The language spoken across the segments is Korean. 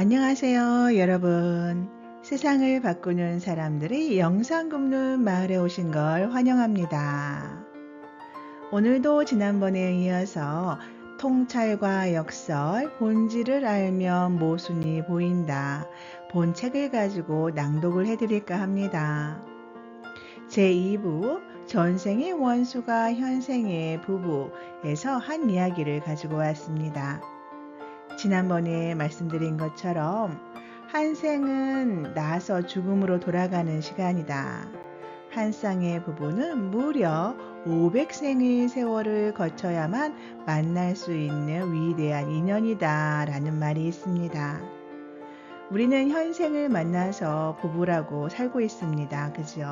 안녕하세요, 여러분. 세상을 바꾸는 사람들이 영상 굽는 마을에 오신 걸 환영합니다. 오늘도 지난번에 이어서 통찰과 역설, 본질을 알면 모순이 보인다. 본 책을 가지고 낭독을 해드릴까 합니다. 제2부 전생의 원수가 현생의 부부에서 한 이야기를 가지고 왔습니다. 지난번에 말씀드린 것처럼 한 생은 나서 죽음으로 돌아가는 시간이다. 한 쌍의 부부는 무려 500생의 세월을 거쳐야만 만날 수 있는 위대한 인연이다 라는 말이 있습니다. 우리는 현생을 만나서 부부라고 살고 있습니다. 그죠?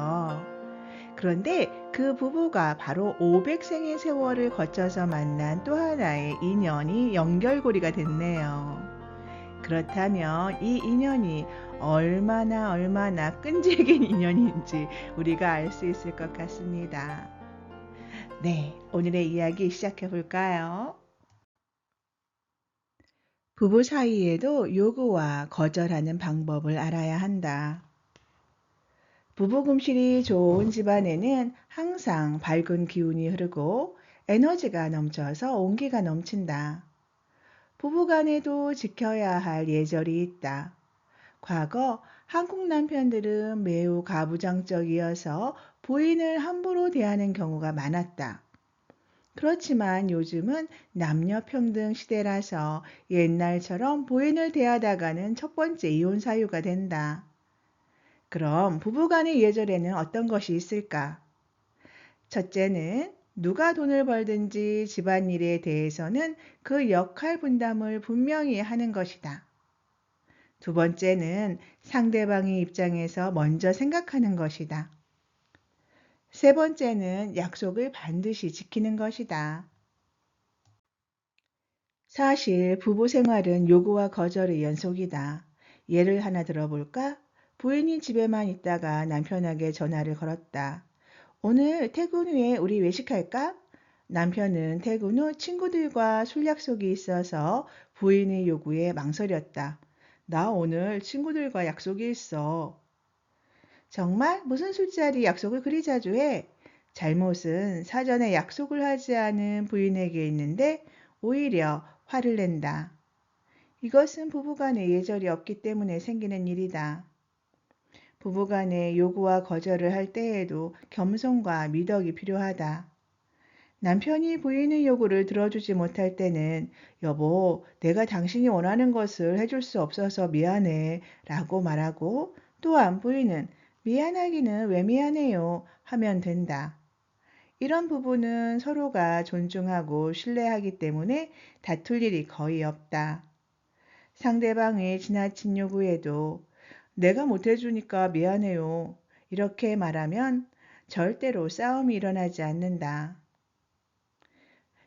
그런데 그 부부가 바로 500생의 세월을 거쳐서 만난 또 하나의 인연이 연결고리가 됐네요. 그렇다면 이 인연이 얼마나 끈질긴 인연인지 우리가 알 수 있을 것 같습니다. 네, 오늘의 이야기 시작해 볼까요? 부부 사이에도 요구와 거절하는 방법을 알아야 한다. 부부 금실이 좋은 집안에는 항상 밝은 기운이 흐르고 에너지가 넘쳐서 온기가 넘친다. 부부 간에도 지켜야 할 예절이 있다. 과거 한국 남편들은 매우 가부장적이어서 부인을 함부로 대하는 경우가 많았다. 그렇지만 요즘은 남녀평등 시대라서 옛날처럼 부인을 대하다가는 첫 번째 이혼 사유가 된다. 그럼 부부간의 예절에는 어떤 것이 있을까? 첫째는 누가 돈을 벌든지 집안일에 대해서는 그 역할 분담을 분명히 하는 것이다. 두 번째는 상대방의 입장에서 먼저 생각하는 것이다. 세 번째는 약속을 반드시 지키는 것이다. 사실 부부 생활은 요구와 거절의 연속이다. 예를 하나 들어볼까? 부인이 집에만 있다가 남편에게 전화를 걸었다. 오늘 퇴근 후에 우리 외식할까? 남편은 퇴근 후 친구들과 술 약속이 있어서 부인의 요구에 망설였다. 나 오늘 친구들과 약속이 있어. 정말? 무슨 술자리 약속을 그리 자주 해? 잘못은 사전에 약속을 하지 않은 부인에게 있는데 오히려 화를 낸다. 이것은 부부간에 예절이 없기 때문에 생기는 일이다. 부부간에 요구와 거절을 할 때에도 겸손과 미덕이 필요하다. 남편이 부인의 요구를 들어주지 못할 때는 여보, 내가 당신이 원하는 것을 해줄 수 없어서 미안해 라고 말하고 또한 부인은 미안하기는 왜 미안해요 하면 된다. 이런 부부는 서로가 존중하고 신뢰하기 때문에 다툴 일이 거의 없다. 상대방의 지나친 요구에도 내가 못해주니까 미안해요. 이렇게 말하면 절대로 싸움이 일어나지 않는다.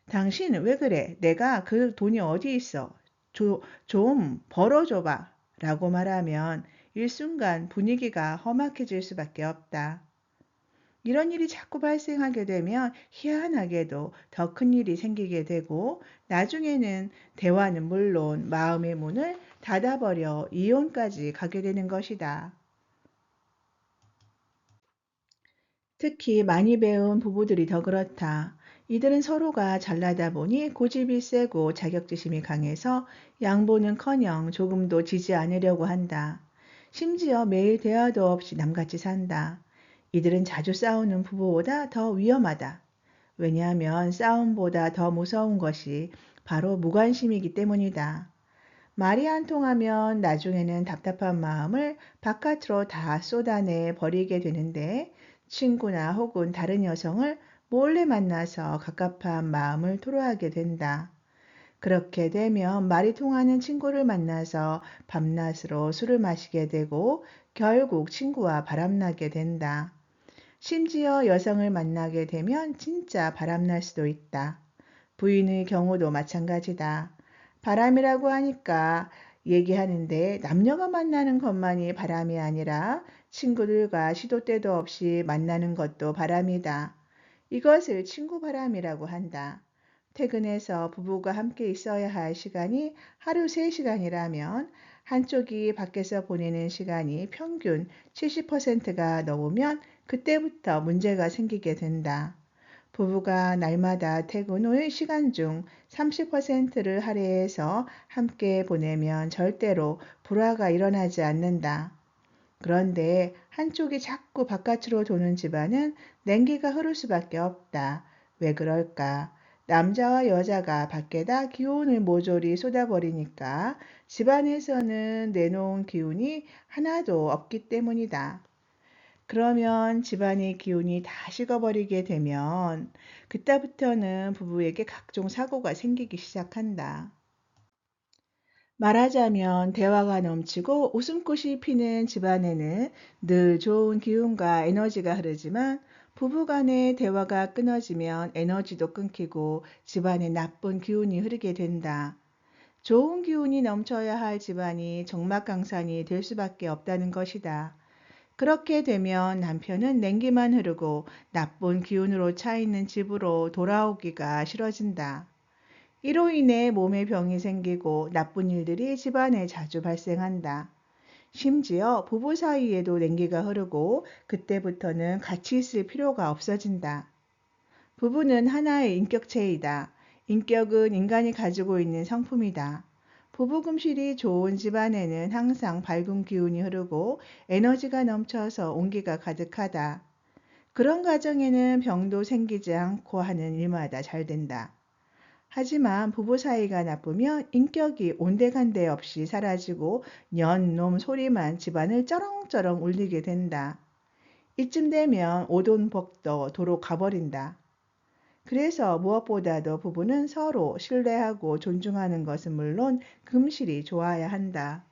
당신 왜 그래? 내가 그 돈이 어디 있어? 좀 벌어줘봐. 라고 말하면 일순간 분위기가 험악해질 수밖에 없다. 이런 일이 자꾸 발생하게 되면 희한하게도 더 큰 일이 생기게 되고 나중에는 대화는 물론 마음의 문을 닫아버려 이혼까지 가게 되는 것이다. 특히 많이 배운 부부들이 더 그렇다. 이들은 서로가 잘나다 보니 고집이 세고 자격지심이 강해서 양보는커녕 조금도 지지 않으려고 한다. 심지어 매일 대화도 없이 남같이 산다. 이들은 자주 싸우는 부부보다 더 위험하다. 왜냐하면 싸움보다 더 무서운 것이 바로 무관심이기 때문이다. 말이 안 통하면 나중에는 답답한 마음을 바깥으로 다 쏟아내 버리게 되는데 친구나 혹은 다른 여성을 몰래 만나서 갑갑한 마음을 토로하게 된다. 그렇게 되면 말이 통하는 친구를 만나서 밤낮으로 술을 마시게 되고 결국 친구와 바람나게 된다. 심지어 여성을 만나게 되면 진짜 바람날 수도 있다. 부인의 경우도 마찬가지다. 바람이라고 하니까 얘기하는데 남녀가 만나는 것만이 바람이 아니라 친구들과 시도 때도 없이 만나는 것도 바람이다. 이것을 친구 바람이라고 한다. 퇴근해서 부부가 함께 있어야 할 시간이 하루 3시간이라면 한쪽이 밖에서 보내는 시간이 평균 70%가 넘으면 그때부터 문제가 생기게 된다. 부부가 날마다 퇴근 후의 시간 중 30%를 할애해서 함께 보내면 절대로 불화가 일어나지 않는다. 그런데 한쪽이 자꾸 바깥으로 도는 집안은 냉기가 흐를 수밖에 없다. 왜 그럴까? 남자와 여자가 밖에다 기운을 모조리 쏟아버리니까 집안에서는 내놓은 기운이 하나도 없기 때문이다. 그러면 집안의 기운이 다 식어버리게 되면 그때부터는 부부에게 각종 사고가 생기기 시작한다. 말하자면 대화가 넘치고 웃음꽃이 피는 집안에는 늘 좋은 기운과 에너지가 흐르지만 부부간의 대화가 끊어지면 에너지도 끊기고 집안에 나쁜 기운이 흐르게 된다. 좋은 기운이 넘쳐야 할 집안이 적막강산이 될 수밖에 없다는 것이다. 그렇게 되면 남편은 냉기만 흐르고 나쁜 기운으로 차 있는 집으로 돌아오기가 싫어진다. 이로 인해 몸에 병이 생기고 나쁜 일들이 집안에 자주 발생한다. 심지어 부부 사이에도 냉기가 흐르고 그때부터는 같이 있을 필요가 없어진다. 부부는 하나의 인격체이다. 인격은 인간이 가지고 있는 성품이다. 부부 금실이 좋은 집안에는 항상 밝은 기운이 흐르고 에너지가 넘쳐서 온기가 가득하다. 그런 가정에는 병도 생기지 않고 하는 일마다 잘 된다. 하지만 부부 사이가 나쁘면 인격이 온데간데 없이 사라지고 년놈 소리만 집안을 쩌렁쩌렁 울리게 된다. 이쯤 되면 오돈복도 도로 가버린다. 그래서 무엇보다도 부부는 서로 신뢰하고 존중하는 것은 물론 금실이 좋아야 한다.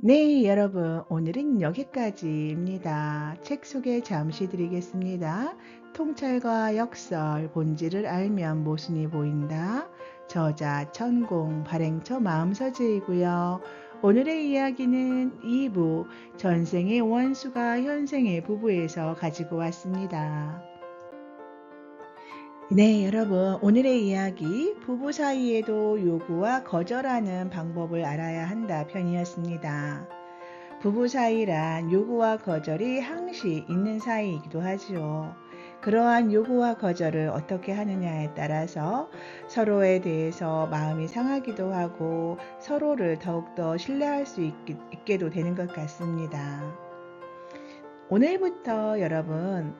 네, 여러분, 오늘은 여기까지입니다. 책 소개 잠시 드리겠습니다. 통찰과 역설, 본질을 알면 모순이 보인다. 저자 천공, 발행처 마음서재이고요. 오늘의 이야기는 2부, 전생의 원수가 현생의 부부에서 가지고 왔습니다. 네, 여러분, 오늘의 이야기, 부부 사이에도 요구와 거절하는 방법을 알아야 한다 편이었습니다. 부부 사이란 요구와 거절이 항시 있는 사이이기도 하지요. 그러한 요구와 거절을 어떻게 하느냐에 따라서 서로에 대해서 마음이 상하기도 하고 서로를 더욱더 신뢰할 수 있게도 되는 것 같습니다. 오늘부터 여러분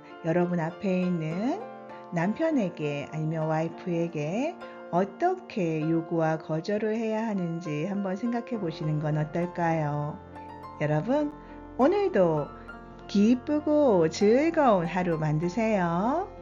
앞에 있는 남편에게 아니면 와이프에게 어떻게 요구와 거절을 해야 하는지 한번 생각해 보시는 건 어떨까요? 여러분, 오늘도 기쁘고 즐거운 하루 만드세요.